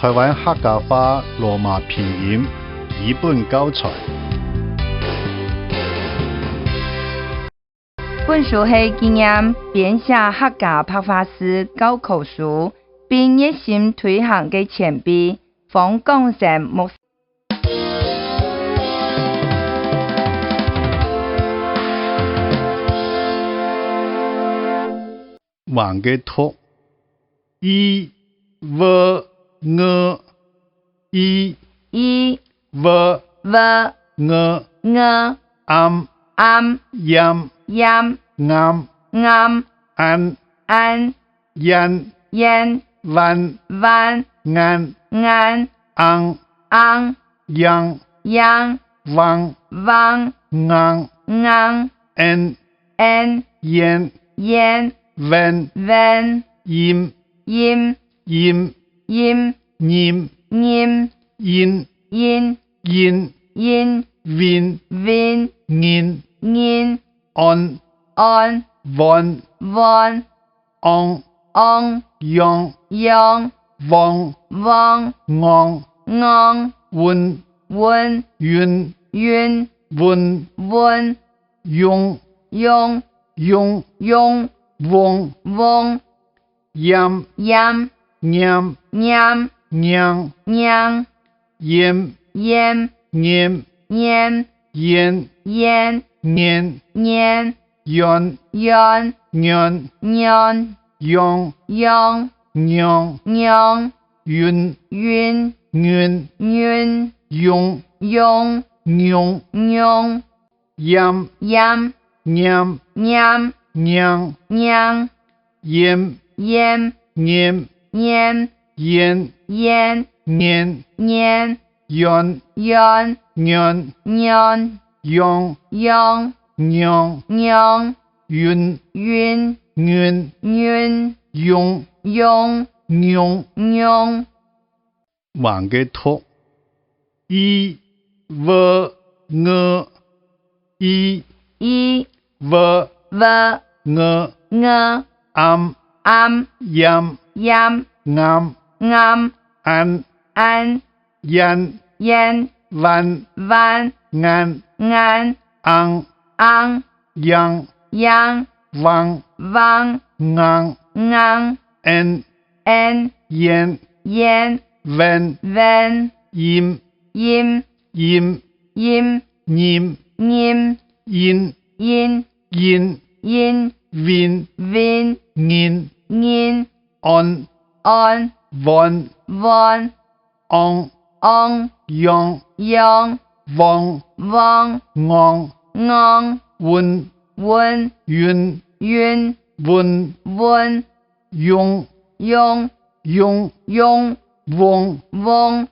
台湾客家话罗马拼音译本教材。本书是纪念编写客家白话诗教科书，并热心推行嘅前辈方广成牧师。玩嘅图一 v ng 一 v ng am yam ngam an yan van ngan ang yang wang ngang en yen ven yim nim yin vin ngin on von ong yong vong ngong wun yun wun yung wong yam nyam nyang yem ngem yen nyen yon nyon yong nyong yun ngün yung nyong yam nyam nyang yem ngem yen nyen yon nyon yong nyong yun ngün yung玩嘅图一 v ng 一 v ng am yam ngam an yan van ngan ang yang wang ngang en yen ven yim nim yin vin ngin on von ong yong vong ngong wun yun wun yung wong